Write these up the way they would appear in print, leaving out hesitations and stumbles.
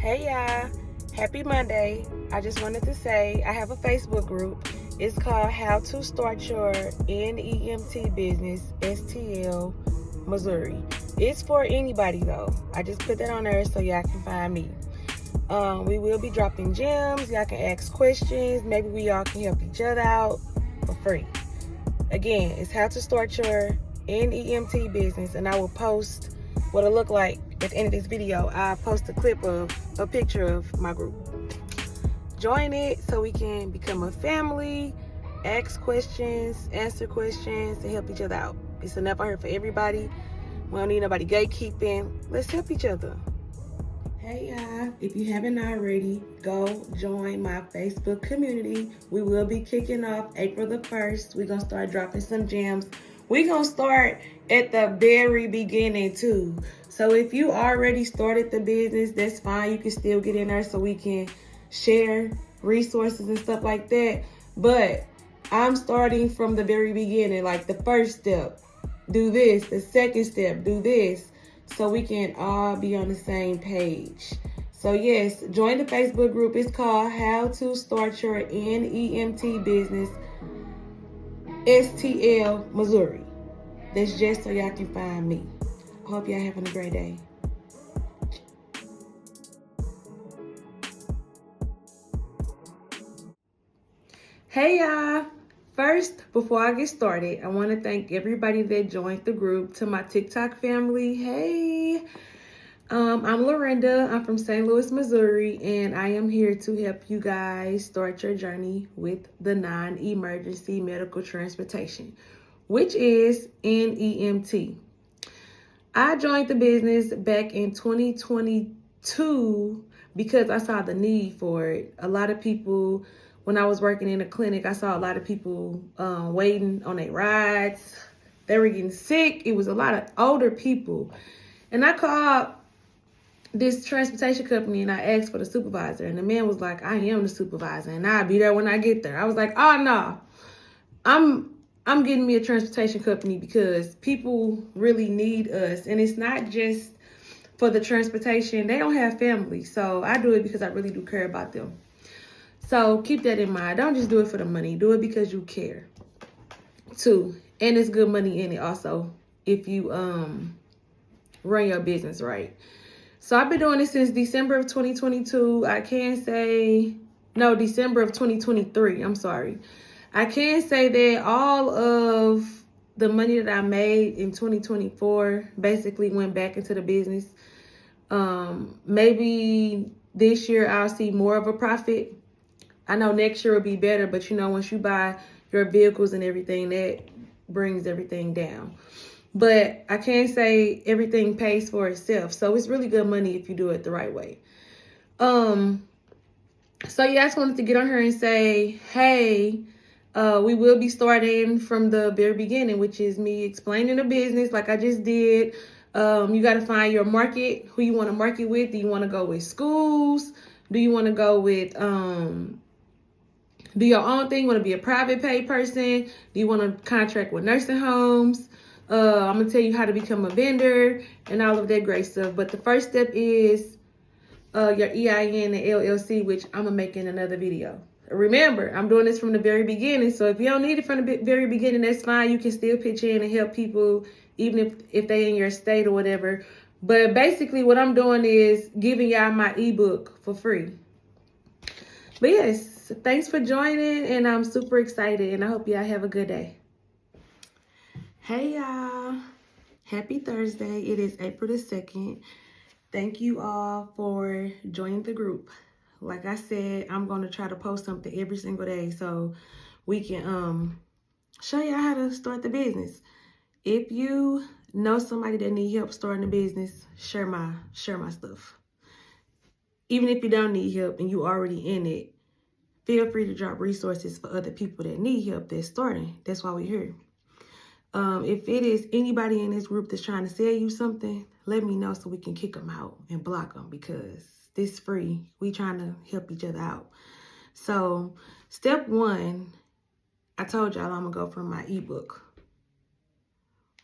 Hey y'all, happy Monday. I just wanted to say I have a Facebook group. It's called How to Start Your NEMT Business, STL, Missouri. It's for anybody though. I just put that on there so y'all can find me. We will be dropping gems. Y'all can ask questions. Maybe we all can help each other out for free. Again, it's How to Start Your NEMT Business, and I will post what it look like at the end of this video. I'll post a clip of a picture of my group. Join it so we can become a family, ask questions, answer questions, and help each other out. It's enough out here for everybody. We don't need nobody gatekeeping. Let's help each other. Hey y'all, if you haven't already, go join my Facebook community. We will be kicking off April the 1st. We're going to start dropping some gems. We're going to start at the very beginning too. So if you already started the business, that's fine. You can still get in there so we can share resources and stuff like that. But I'm starting from the very beginning, like the first step, do this. The second step, do this. So we can all be on the same page. So yes, join the Facebook group. It's called How to Start Your NEMT Business, STL, Missouri. That's just so y'all can find me. I hope y'all having a great day. Hey y'all. First, before I get started, I want to thank everybody that joined the group. To my TikTok family, hey. I'm Lorinda. I'm from St. Louis, Missouri, and I am here to help you guys start your journey with the non-emergency medical transportation, which is NEMT. I joined the business back in 2022 because I saw the need for it. A lot of people, when I was working in a clinic, I saw a lot of people waiting on their rides. They were getting sick. It was a lot of older people. And I called this transportation company and I asked for the supervisor, and the man was like, I am the supervisor and I'll be there when I get there. I was like, oh no, I'm getting me a transportation company because people really need us. And it's not just for the transportation. They don't have family. So I do it because I really do care about them. So keep that in mind. Don't just do it for the money. Do it because you care too. And it's good money in it also if you run your business right. So I've been doing this since December of 2022. December of 2023. I'm sorry. I can say that all of the money that I made in 2024 basically went back into the business. Maybe this year I'll see more of a profit. I know next year will be better, but once you buy your vehicles and everything, that brings everything down. But I can't say everything pays for itself. So it's really good money if you do it the right way. So yeah, I just wanted to get on here and say, hey, we will be starting from the very beginning, which is me explaining the business like I just did. You got to find your market, who you want to market with. Do you want to go with schools? Do you want to go with, do your own thing? You want to be a private pay person? Do you want to contract with nursing homes? I'm going to tell you how to become a vendor and all of that great stuff. But the first step is your EIN and LLC, which I'm going to make in another video. Remember, I'm doing this from the very beginning. So if you don't need it from the very beginning, that's fine. You can still pitch in and help people, even if they in your state or whatever. But basically what I'm doing is giving y'all my ebook for free. But yes, thanks for joining, and I'm super excited, and I hope y'all have a good day. Hey y'all, happy Thursday. It is April the 2nd. Thank you all for joining the group. Like I said, I'm going to try to post something every single day so we can show y'all how to start the business. If you know somebody that need help starting a business, share my stuff. Even if you don't need help and you already in it, feel free to drop resources for other people that need help that's starting. That's why we're here. If it is anybody in this group that's trying to sell you something, let me know so we can kick them out and block them, because this is free. We trying to help each other out. So step 1, I told y'all I'm going to go for my ebook.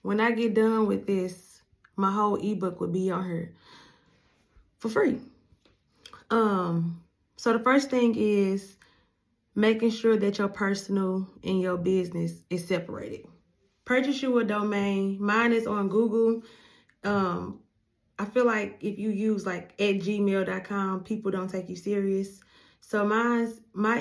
When I get done with this, my whole ebook will be on here for free. So the first thing is making sure that your personal and your business is separated. Purchase you a domain. Mine is on Google. I feel like if you use like @gmail.com, people don't take you serious. So my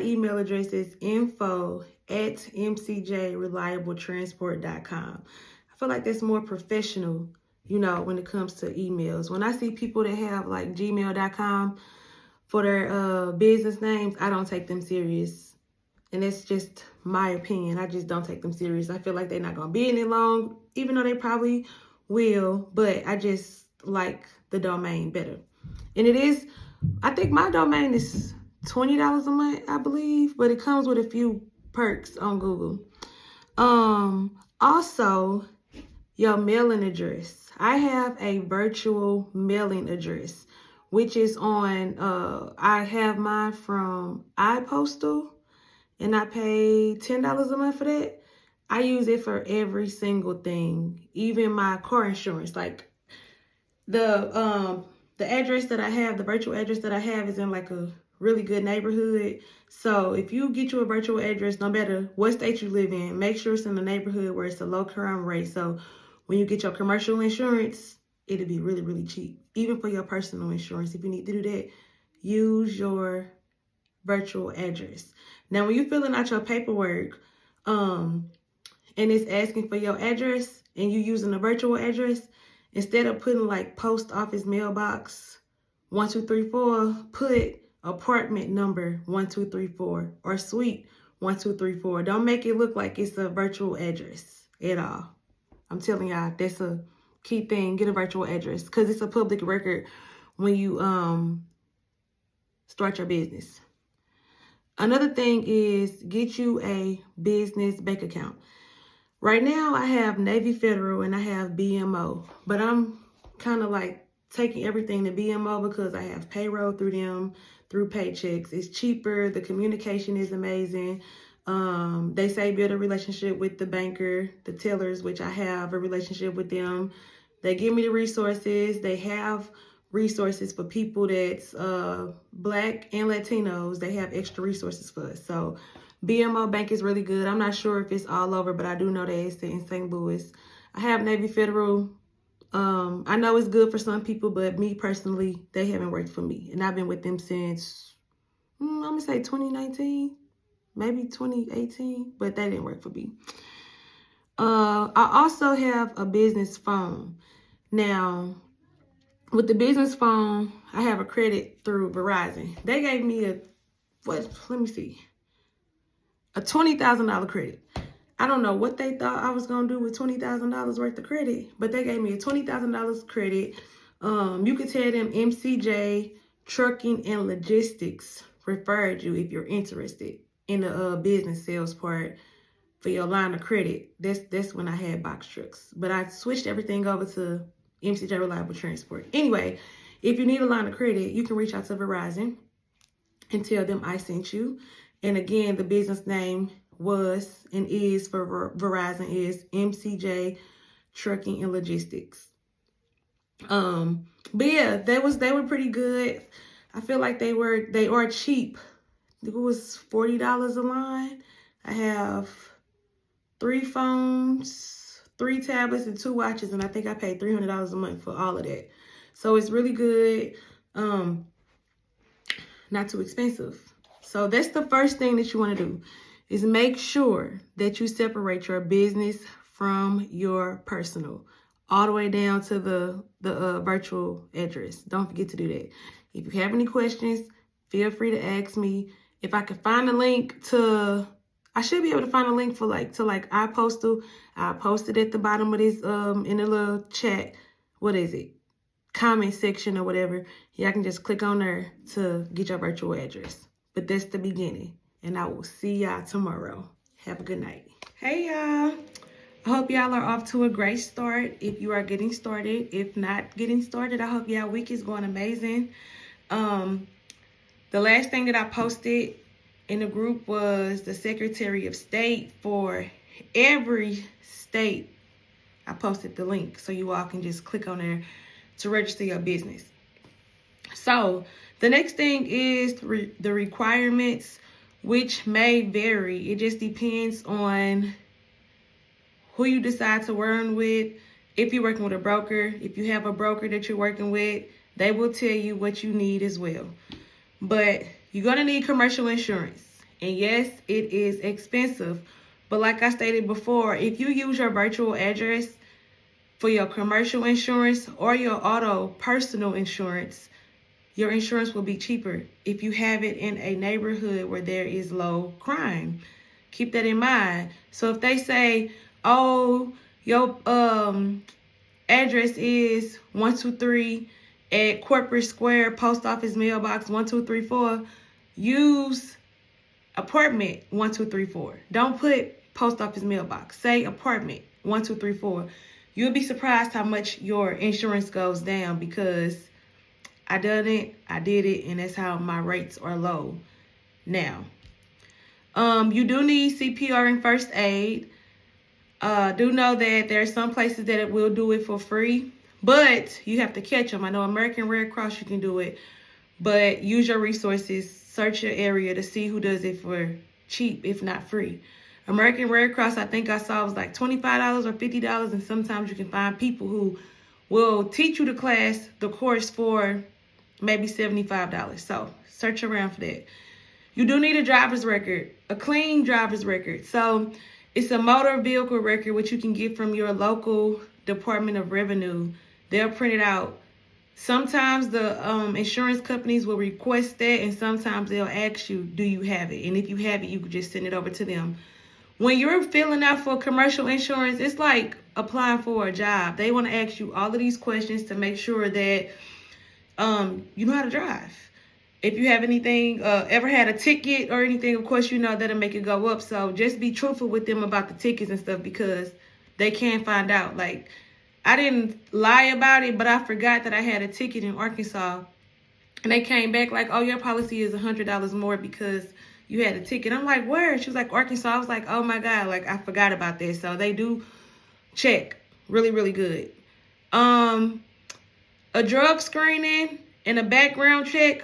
email address is info@mcjreliabletransport.com. I feel like that's more professional, when it comes to emails. When I see people that have like gmail.com for their business names, I don't take them serious. And that's just my opinion. I just don't take them serious. I feel like they're not going to be any long, even though they probably will. But I just like the domain better. And it is, I think my domain is $20 a month, I believe. But it comes with a few perks on Google. Also, your mailing address. I have a virtual mailing address, which is on, I have mine from iPostal. And I pay $10 a month for that. I use it for every single thing, even my car insurance. Like the address that I have, the virtual address that I have is in like a really good neighborhood. So if you get you a virtual address, no matter what state you live in, make sure it's in a neighborhood where it's a low crime rate. So when you get your commercial insurance, it'll be really, really cheap. Even for your personal insurance, if you need to do that, use your virtual address. Now, when you're filling out your paperwork, and it's asking for your address and you using a virtual address, instead of putting like post office mailbox 1234, put apartment number 1234 or suite 1234. Don't make it look like it's a virtual address at all. I'm telling y'all, that's a key thing. Get a virtual address because it's a public record when you start your business. Another thing is get you a business bank account. Right now I have Navy Federal and I have BMO, but I'm kind of like taking everything to BMO because I have payroll through them, through paychecks. It's cheaper. The communication is amazing. They say build a relationship with the banker, the tellers, which I have a relationship with them. They give me the resources. They have resources for people that's Black and Latinos. They have extra resources for us. So BMO Bank is really good. I'm not sure if it's all over, but I do know that it's in St. Louis. I have Navy Federal. I know it's good for some people, but me personally, they haven't worked for me. And I've been with them since, I'm going to say 2019, maybe 2018, but they didn't work for me. I also have a business phone. Now, with the business phone, I have a credit through Verizon. They gave me a $20,000 credit. I don't know what they thought I was going to do with $20,000 worth of credit, but they gave me a $20,000 credit. You could tell them MCJ Trucking and Logistics referred you if you're interested in the business sales part for your line of credit. That's when I had box trucks. But I switched everything over to MCJ Reliable Transport. Anyway, if you need a line of credit, you can reach out to Verizon and tell them I sent you. And again, the business name was and is for Verizon is MCJ Trucking and Logistics. But yeah, they were pretty good. I feel like they are cheap. It was $40 a line. I have 3 phones, 3 tablets, and 2 watches, and I think I paid $300 a month for all of that. So it's really good. Not too expensive. So that's the first thing that you want to do is make sure that you separate your business from your personal, all the way down to the virtual address. Don't forget to do that. If you have any questions, feel free to ask me. If I can find a link to, I should be able to find a link for iPostal. I posted at the bottom of this in a little chat. What is it? Comment section or whatever. Y'all can just click on there to get your virtual address. But that's the beginning. And I will see y'all tomorrow. Have a good night. Hey y'all. I hope y'all are off to a great start if you are getting started. If not getting started, I hope y'all week is going amazing. The last thing that I posted in the group was the Secretary of State for every state. I posted the link so you all can just click on there to register your business. So The next thing is the requirements, which may vary. It just depends on who you decide to work with. If you're working with a broker, if you have a broker that you're working with, they will tell you what you need as well. But you're going to need commercial insurance. And yes, it is expensive. But like I stated before, if you use your virtual address for your commercial insurance or your auto personal insurance, your insurance will be cheaper if you have it in a neighborhood where there is low crime. Keep that in mind. So if they say, oh, your address is 123 at Corporate Square, Post Office Mailbox 1234, use apartment 1234. Don't put Post Office Mailbox. Say apartment 1234. You'll be surprised how much your insurance goes down, because I done it, I did it, and that's how my rates are low now. You do need CPR and first aid. Do know that there are some places that it will do it for free, but you have to catch them. I know American Red Cross, you can do it, but use your resources, search your area to see who does it for cheap, if not free. American Red Cross, I think I saw, was like $25 or $50, and sometimes you can find people who will teach you the course for maybe $75. So search around for that. You do need a driver's record, a clean driver's record. So it's a motor vehicle record, which you can get from your local Department of Revenue. They'll print it out. Sometimes the insurance companies will request that, and sometimes they'll ask you, do you have it? And if you have it, you can just send it over to them. When you're filling out for commercial insurance, it's like applying for a job. They want to ask you all of these questions to make sure that you know how to drive. If you have anything, ever had a ticket or anything, of course, you know that'll make it go up. So just be truthful with them about the tickets and stuff, because they can find out. Like, I didn't lie about it, but I forgot that I had a ticket in Arkansas. And they came back like, oh, your policy is $100 more because you had a ticket. I'm like, where? She was like, Arkansas. I was like, oh my God, like I forgot about this. So they do check really, really good. A drug screening and a background check,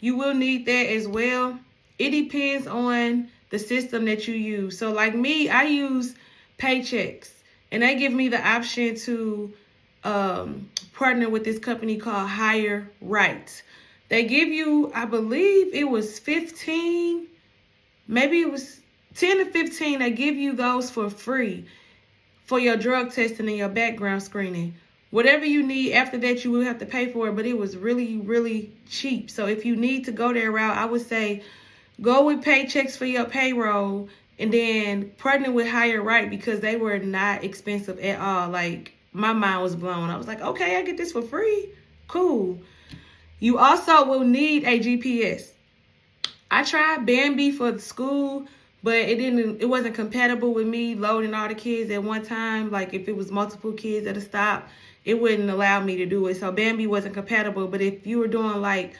you will need that as well. It depends on the system that you use. So like me, I use Paychecks, and they give me the option to partner with this company called Higher Rights. They give you, I believe it was 15, maybe it was 10 to 15. They give you those for free for your drug testing and your background screening. Whatever you need after that, you will have to pay for it, but it was really, really cheap. So if you need to go that route, I would say go with Paychecks for your payroll, and then partner with Higher Right, because they were not expensive at all. Like, my mind was blown. I was like, okay, I get this for free? Cool. You also will need a GPS. I tried Bambi for the school, but it wasn't compatible with me loading all the kids at one time. Like, if it was multiple kids at a stop, it wouldn't allow me to do it. So Bambi wasn't compatible. But if you were doing like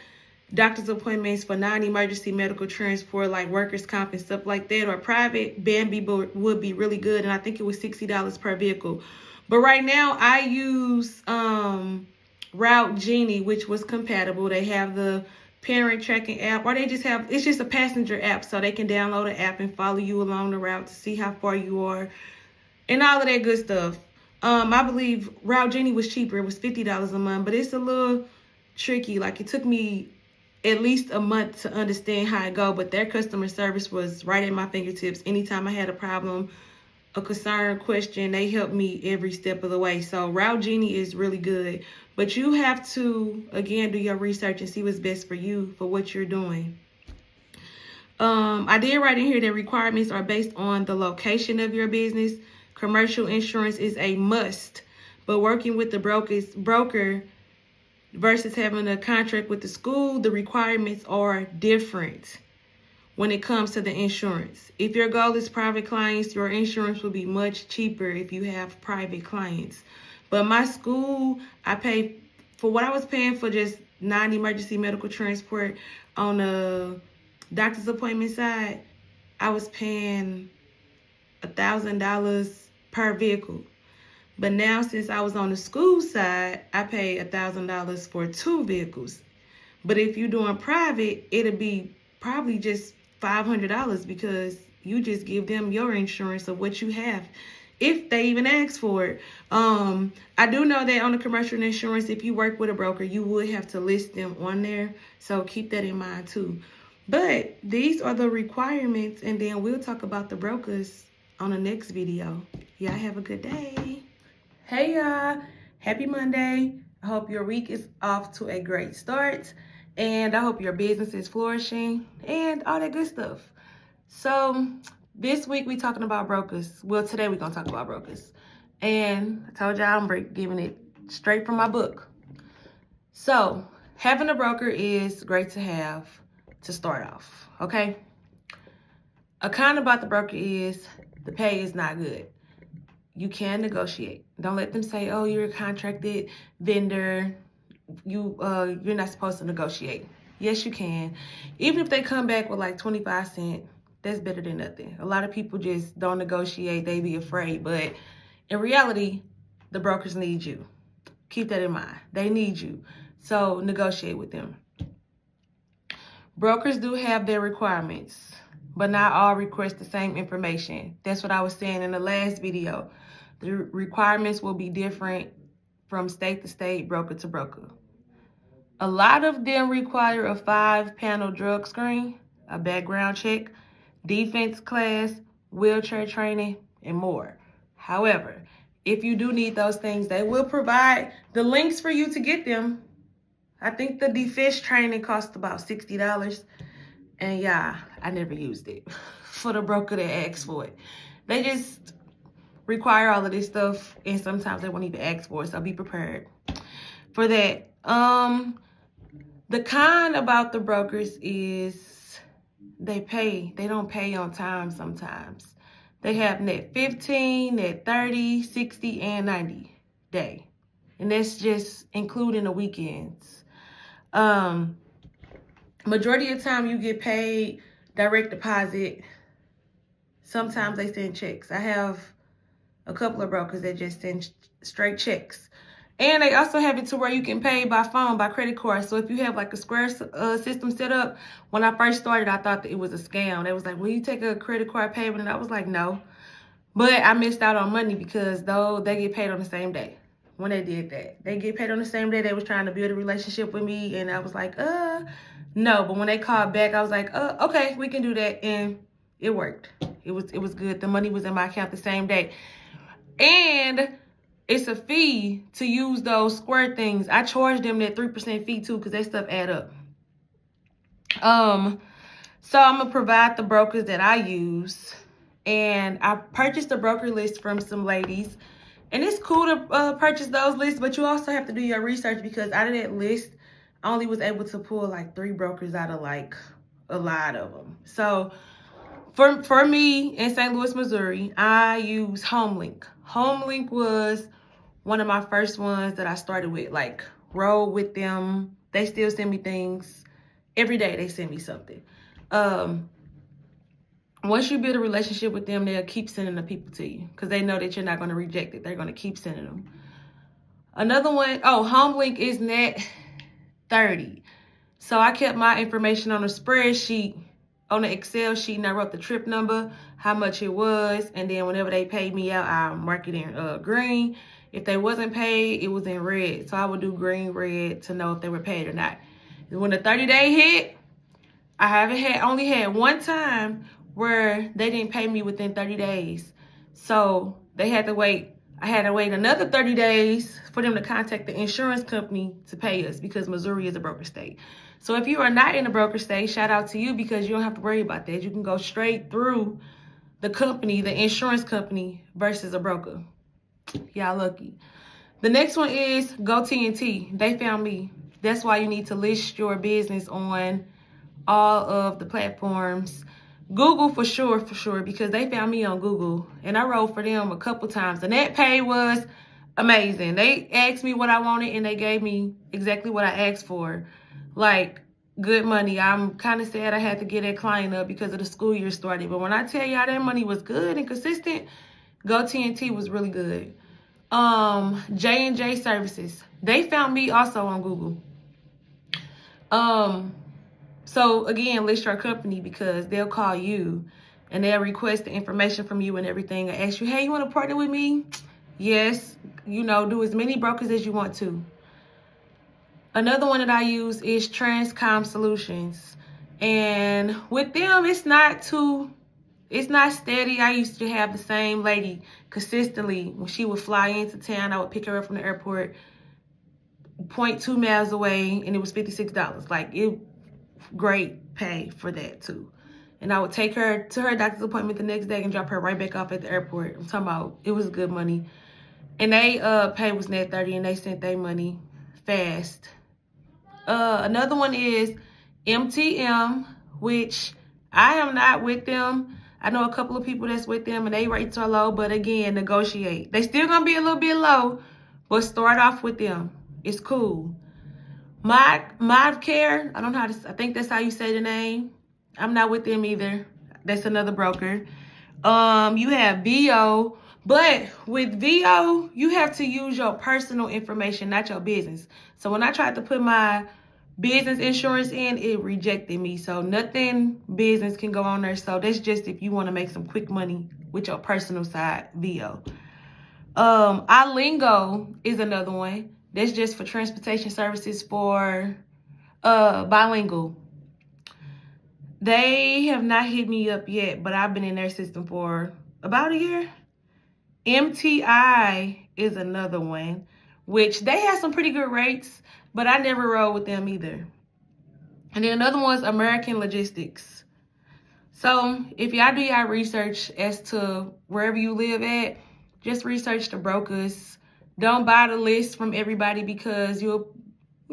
doctor's appointments for non-emergency medical transport, like workers' comp and stuff like that, or private, Bambi would be really good. And I think it was $60 per vehicle. But right now I use Route Genie, which was compatible. They have the parent tracking app, or it's just a passenger app, so they can download an app and follow you along the route to see how far you are and all of that good stuff. I believe Route Genie was cheaper. It was $50 a month, but it's a little tricky. Like, it took me at least a month to understand how it go, but their customer service was right at my fingertips. Anytime I had a problem, a concern, question, they helped me every step of the way. So Route Genie is really good, but you have to, again, do your research and see what's best for you, for what you're doing. I did write in here that requirements are based on the location of your business. Commercial insurance is a must, but working with the broker versus having a contract with the school, the requirements are different when it comes to the insurance. If your goal is private clients, your insurance will be much cheaper if you have private clients. But my school, I paid for what I was paying for just non-emergency medical transport on the doctor's appointment side. I was paying $1,000 per vehicle. But now, since I was on the school side, I paid $1,000 for 2 vehicles. But if you're doing private, it'll be probably just $500 because you just give them your insurance of what you have, if they even ask for it. I do know that on the commercial insurance, if you work with a broker, you would have to list them on there. So keep that in mind too. But these are the requirements, and then we'll talk about the brokers on the next video. Y'all have a good day. Hey y'all, happy Monday. I hope your week is off to a great start, and I hope your business is flourishing and all that good stuff. So this week we talking about brokers. Well, today we're gonna talk about brokers, and I told y'all I'm giving it straight from my book. So having a broker is great to have to start off, okay? A con about the broker is the pay is not good. You can negotiate. Don't let them say, oh, you're a contracted vendor. You're not supposed to negotiate. Yes, you can. Even if they come back with like 25 cents, that's better than nothing. A lot of people just don't negotiate. They be afraid. But in reality, the brokers need you. Keep that in mind. They need you. So negotiate with them. Brokers do have their requirements, but not all request the same information. That's what I was saying in the last video. The requirements will be different from state to state, broker to broker. A lot of them require a 5-panel drug screen, a background check, defense class, wheelchair training, and more. However, if you do need those things, they will provide the links for you to get them. I think the defense training costs about $60. And yeah, I never used it for the broker that asked for it. They just require all of this stuff, and sometimes they won't even ask for it, so be prepared for that. The con about the brokers is they don't pay on time sometimes. They have net 15, net 30, 60, and 90 day. And that's just including the weekends. Majority of the time you get paid direct deposit. Sometimes they send checks. I have a couple of brokers that just send straight checks. And they also have it to where you can pay by phone, by credit card. So if you have like a Square system set up, when I first started, I thought that it was a scam. They was like, will you take a credit card payment? And I was like, no. But I missed out on money because though they get paid on the same day. When they did that, they get paid on the same day. They was trying to build a relationship with me, and I was like, no. But when they called back, I was like, okay, we can do that, and it worked. It was good. The money was in my account the same day, and it's a fee to use those Square things. I charge them that 3% fee too, because that stuff add up. So I'm gonna provide the brokers that I use, and I purchased a broker list from some ladies. And it's cool to purchase those lists, but you also have to do your research, because out of that list, I only was able to pull like 3 brokers out of like a lot of them. So for me in St. Louis, Missouri, I use HomeLink. HomeLink was one of my first ones that I started with, like roll with them. They still send me things. Every day they send me something. Once you build a relationship with them, they'll keep sending the people to you because they know that you're not going to reject it. They're going to keep sending them. Another one, HomeLink is net 30. So I kept my information on a spreadsheet, on the Excel sheet, and I wrote the trip number, how much it was, and then whenever they paid me out, I mark it in green. If they wasn't paid, it was in red. So I would do green, red to know if they were paid or not. And when the 30-day hit, I only had one time where they didn't pay me within 30 days. So they had to wait. I had to wait another 30 days for them to contact the insurance company to pay us, because Missouri is a broker state. So if you are not in a broker state, shout out to you, because you don't have to worry about that. You can go straight through the company, the insurance company, versus a broker. Y'all lucky. The next one is Go TNT. They found me. That's why you need to list your business on all of the platforms. Google for sure, because they found me on Google, and I wrote for them a couple times, and that pay was amazing. They asked me what I wanted, and they gave me exactly what I asked for, like good money. I'm kind of sad I had to get that client up because of the school year started, but when I tell y'all that money was good and consistent, Go TNT was really good. J&J Services, they found me also on Google. So again, list your company, because they'll call you and they'll request the information from you and everything and ask you, hey, you want to partner with me? Yes. Do as many brokers as you want to. Another one that I use is Transcom Solutions. And with them, it's not steady. I used to have the same lady consistently. When she would fly into town, I would pick her up from the airport 0.2 miles away, and it was $56. Great pay for that too. And I would take her to her doctor's appointment the next day and drop her right back off at the airport. I'm talking about, it was good money. And they pay was net 30, and they sent their money fast. Another one is MTM, which I am not with them. I know a couple of people that's with them, and they rates are low, but again, negotiate. They still gonna be a little bit low, but start off with them. It's cool. My Care, I don't know I think that's how you say the name. I'm not with them either. That's another broker. You have VO, but with VO, you have to use your personal information, not your business. So when I tried to put my business insurance in, it rejected me. So nothing business can go on there. So that's just if you want to make some quick money with your personal side, VO. iLingo is another one. That's just for transportation services for bilingual. They have not hit me up yet, but I've been in their system for about a year. MTI is another one, which they have some pretty good rates, but I never rode with them either. And then another one's American Logistics. So if y'all do y'all research as to wherever you live at, just research the brokers. Don't buy the list from everybody, because $10 or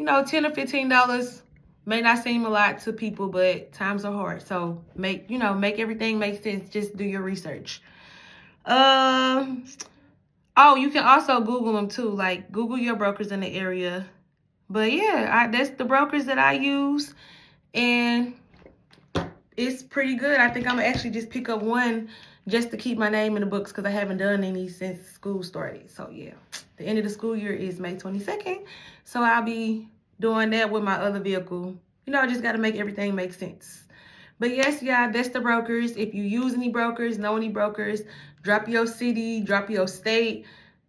$15 may not seem a lot to people, but times are hard. So make everything make sense. Just do your research. Oh, you can also Google them too. Like, Google your brokers in the area. But yeah, that's the brokers that I use, and it's pretty good. I think I'm gonna actually just pick up one just to keep my name in the books, because I haven't done any since school started. So yeah, the end of the school year is May 22nd. So I'll be doing that with my other vehicle. I just got to make everything make sense. But yes, y'all, that's the brokers. If you use any brokers, know any brokers, drop your city, drop your state,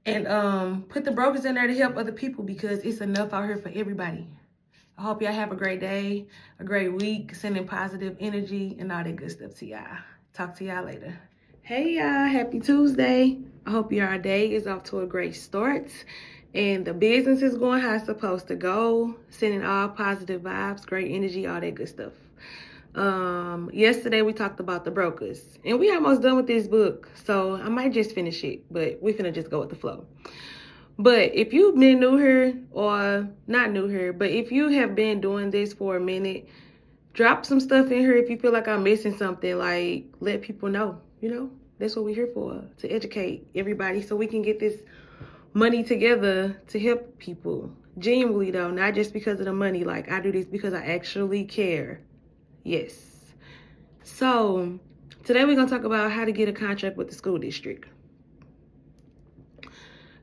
and put the brokers in there to help other people, because it's enough out here for everybody. I hope y'all have a great day, a great week, sending positive energy and all that good stuff to y'all. Talk to y'all later. Hey y'all, happy Tuesday. I hope your day is off to a great start and the business is going how it's supposed to go. Sending all positive vibes, great energy, all that good stuff. Yesterday we talked about the brokers, and we almost done with this book, so I might just finish it, but we finna just go with the flow. But if you've been new here, or not new here, but if you have been doing this for a minute, drop some stuff in here if you feel like I'm missing something. Like, let people know, that's what we're here for, to educate everybody so we can get this money together to help people. Genuinely though, not just because of the money. Like, I do this because I actually care. Yes. So today we're going to talk about how to get a contract with the school district.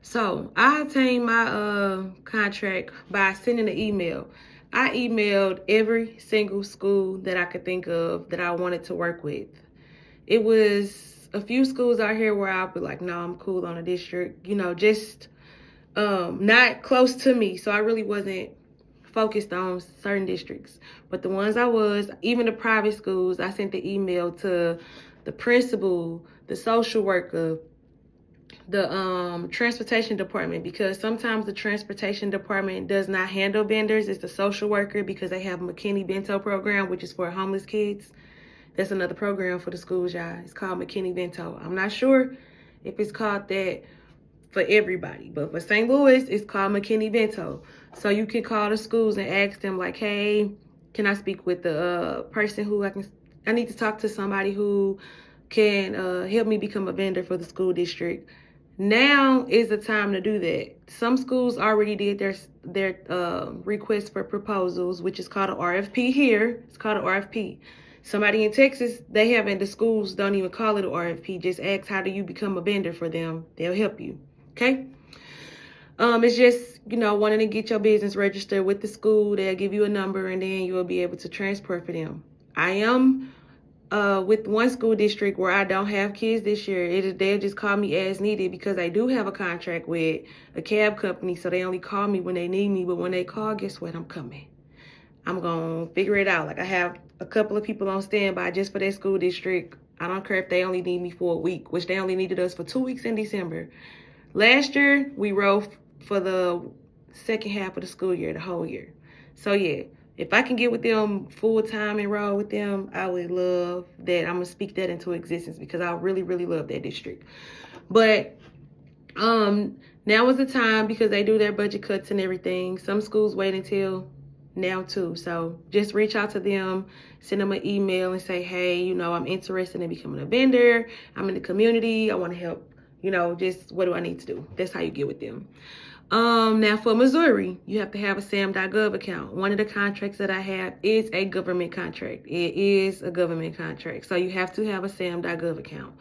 So I obtained my contract by sending an email. I emailed every single school that I could think of that I wanted to work with. It was a few schools out here where I'll be like, no, I'm cool on a district, just not close to me. So I really wasn't focused on certain districts. But the ones I was, even the private schools, I sent the email to the principal, the social worker, the transportation department, because sometimes the transportation department does not handle vendors. It's the social worker, because they have a McKinney Bento program, which is for homeless kids. That's another program for the schools, y'all. It's called McKinney Bento. I'm not sure if it's called that for everybody, but for St. Louis, it's called McKinney Bento. So you can call the schools and ask them like, hey, can I speak with the person who I need to talk to somebody who can help me become a vendor for the school district. Now is the time to do that. Some schools already did their request for proposals, which is called an RFP here. It's called an RFP. Somebody in Texas, they haven't, the schools don't even call it an RFP. Just ask, how do you become a vendor for them? They'll help you, okay? It's just, wanting to get your business registered with the school. They'll give you a number and then you will be able to transport for them. I am with one school district where I don't have kids this year. They'll just call me as needed because I do have a contract with a cab company, so they only call me when they need me. But when they call, guess what? I'm coming. I'm going to figure it out. Like, I have a couple of people on standby just for that school district. I don't care if they only need me for a week, which they only needed us for 2 weeks in December. Last year, we rode for the second half of the school year, the whole year. So, yeah, if I can get with them full time and roll with them, I would love that. I'm going to speak that into existence because I really, really love that district. But now is the time because they do their budget cuts and everything. Some schools wait until now too. So just reach out to them, send them an email and say, hey, I'm interested in becoming a vendor. I'm in the community. I want to help. Just what do I need to do? That's how you get with them. Now for Missouri, you have to have a sam.gov account. One of the contracts that I have is a government contract. It is a government contract. So you have to have a sam.gov account.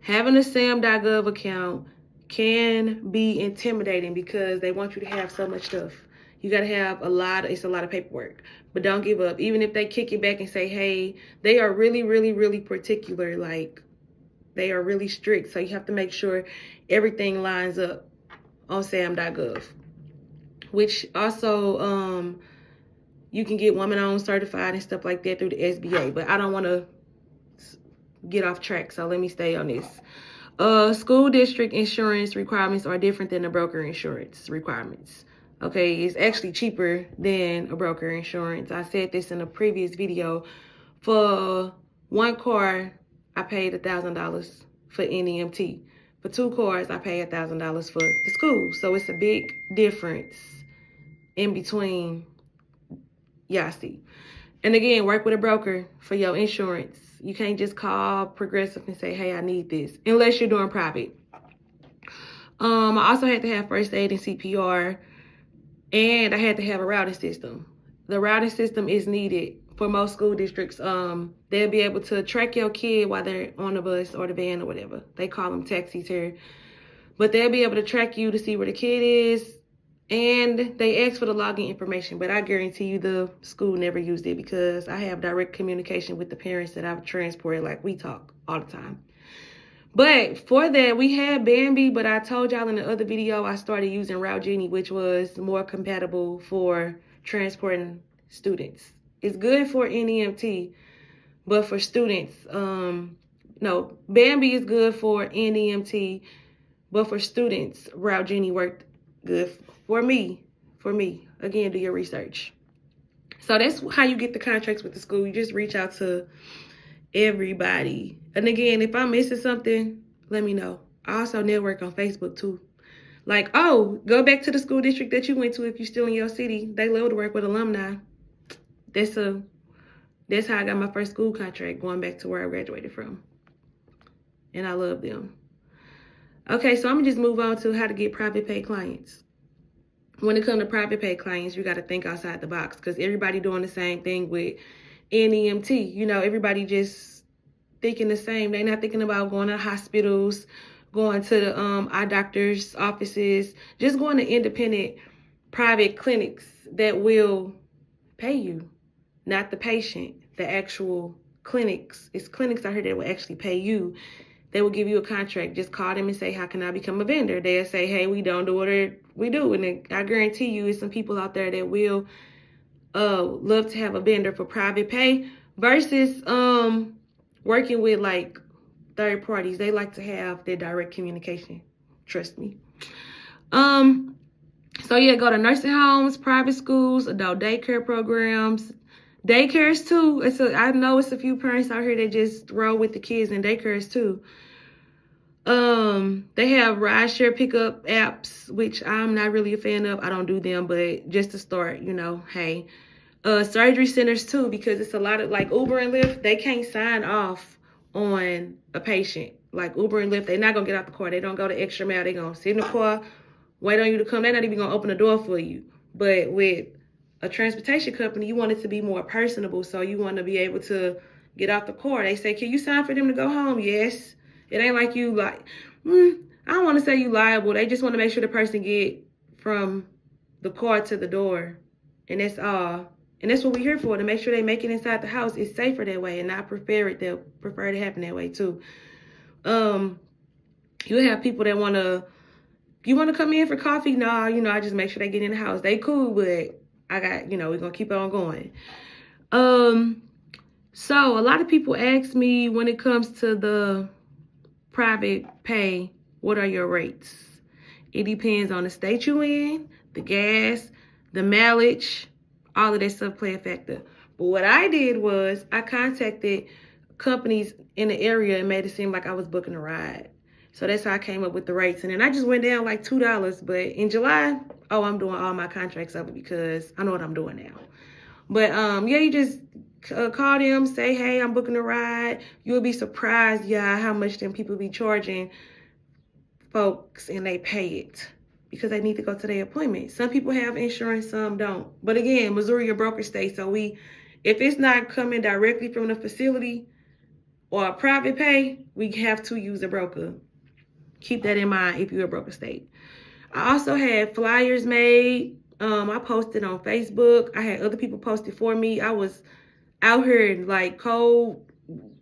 Having a sam.gov account can be intimidating because they want you to have so much stuff. You got to have it's a lot of paperwork. But don't give up. Even if they kick it back and say, hey, they are really, really, really particular. Like, they are really strict. So you have to make sure everything lines up on sam.gov. Which also, you can get woman-owned certified and stuff like that through the SBA. But I don't want to get off track, so let me stay on this. School district insurance requirements are different than the broker insurance requirements. Okay, it's actually cheaper than a broker insurance. I said this in a previous video. For one car, I paid $1,000 for NEMT. For 2 cars, I paid $1,000 for the school. So it's a big difference in between. Yeah, I see. And again, work with a broker for your insurance. You can't just call Progressive and say, hey, I need this, unless you're doing private. I also had to have first aid and CPR, and I had to have a routing system. The routing system is needed for most school districts. They'll be able to track your kid while they're on the bus or the van or whatever. They call them taxis here. But they'll be able to track you to see where the kid is. And they ask for the login information, but I guarantee you the school never used it because I have direct communication with the parents that I've transported. Like, we talk all the time. But for that, we had Bambi, but I told y'all in the other video, I started using Route Genie, which was more compatible for transporting students. It's good for NEMT, but for students, no, Bambi is good for NEMT, but for students, Route Genie worked good for me. Again, do your research. So that's how you get the contracts with the school. You just reach out to everybody. And again, if I'm missing something, let me know. I also network on Facebook too. Like, oh, go back to the school district that you went to if you're still in your city. They love to work with alumni. That's how I got my first school contract, going back to where I graduated from. And I love them. Okay, so I'm going to just move on to how to get private pay clients. When it comes to private pay clients, you got to think outside the box because everybody doing the same thing with NEMT. Everybody just thinking the same. They're not thinking about going to hospitals, going to the eye doctor's offices, just going to independent private clinics that will pay you, not the patient, the actual clinics. It's clinics out here that will actually pay you. They will give you a contract. Just call them and say, how can I become a vendor? They'll say, hey, we don't do what we do. And I guarantee you it's some people out there that will love to have a vendor for private pay versus working with like third parties. They like to have their direct communication. Trust me. So yeah, go to nursing homes, private schools, adult daycare programs, daycares too. I know it's a few parents out here that just roll with the kids in daycares too. They have rideshare pickup apps, which I'm not really a fan of. I don't do them, but just to start, hey. Surgery centers too, because it's a lot of like Uber and Lyft, they can't sign off on a patient. Like Uber and Lyft, they're not gonna get out the car. They don't go the extra mile. They're gonna sit in the car, wait on you to come. They're not even gonna open the door for you. But with a transportation company, you want it to be more personable. So you want to be able to get out the car. They say, can you sign for them to go home? Yes. It ain't like you I don't want to say you liable. They just want to make sure the person get from the car to the door, and that's all. And that's what we're here for, to make sure they make it inside the house. It's safer that way, and I prefer it to happen that way too. You have people that you want to come in for coffee? No, I just make sure they get in the house. They cool, but I got, we're gonna keep on going. So a lot of people ask me, when it comes to the private pay, what are your rates? It depends on the state you in, the gas, the mileage, all of that stuff play a factor. But what I did was I contacted companies in the area and made it seem like I was booking a ride. So that's how I came up with the rates. And then I just went down like $2. But in July, I'm doing all my contracts over because I know what I'm doing now. But yeah, you just call them, say, hey, I'm booking a ride. You'll be surprised, how much them people be charging folks, and they pay it because they need to go to their appointment. Some people have insurance, some don't. But again, Missouri a broker state, so if it's not coming directly from the facility or a private pay, we have to use a broker. Keep that in mind if you're a broker state. I also had flyers made. I posted on Facebook. I had other people post it for me. I was out here like cold,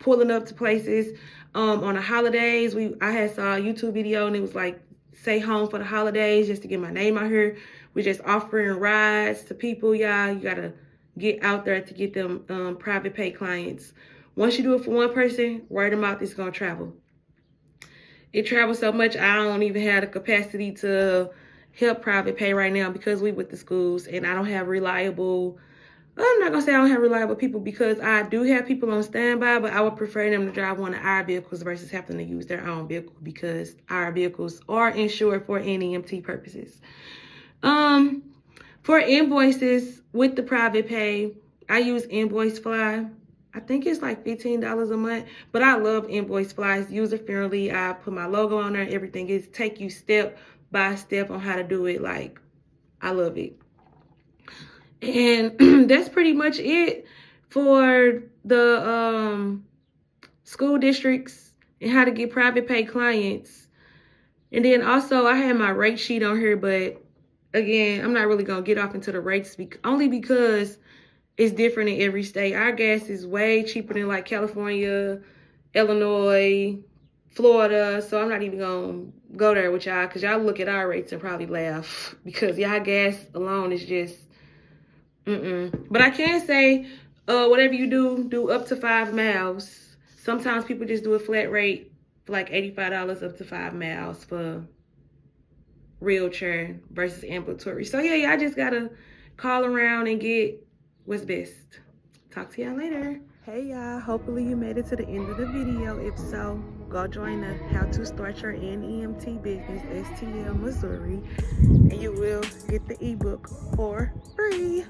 pulling up to places. On the holidays, I had saw a YouTube video, and it was like, say home for the holidays, just to get my name out here. We're just offering rides to people, y'all. You gotta get out there to get them private pay clients. Once you do it for one person, word of mouth is gonna travel. It travels so much, I don't even have the capacity to help private pay right now because we with the schools, and I don't have reliable. I'm not gonna say I don't have reliable people, because I do have people on standby, but I would prefer them to drive one of our vehicles versus having to use their own vehicle, because our vehicles are insured for NEMT purposes. For invoices with the private pay, I use Invoice Fly. I think it's like $15 a month, but I love Invoice Fly. It's user friendly. I put my logo on there. Everything is take you step by step on how to do it. Like, I love it. And that's pretty much it for the school districts and how to get private pay clients. And then also I had my rate sheet on here, but again, I'm not really going to get off into the rates only because it's different in every state. Our gas is way cheaper than like California, Illinois, Florida. So I'm not even going to go there with y'all, because y'all look at our rates and probably laugh, because y'all gas alone is just But I can say, whatever you do up to 5 miles. Sometimes people just do a flat rate for like $85 up to 5 miles for wheelchair versus ambulatory. So yeah, I just gotta call around and get what's best. Talk to y'all later. Hey y'all, hopefully you made it to the end of the video. If so, go join the How to Start Your NEMT Business STL Missouri, and you will get the ebook for free.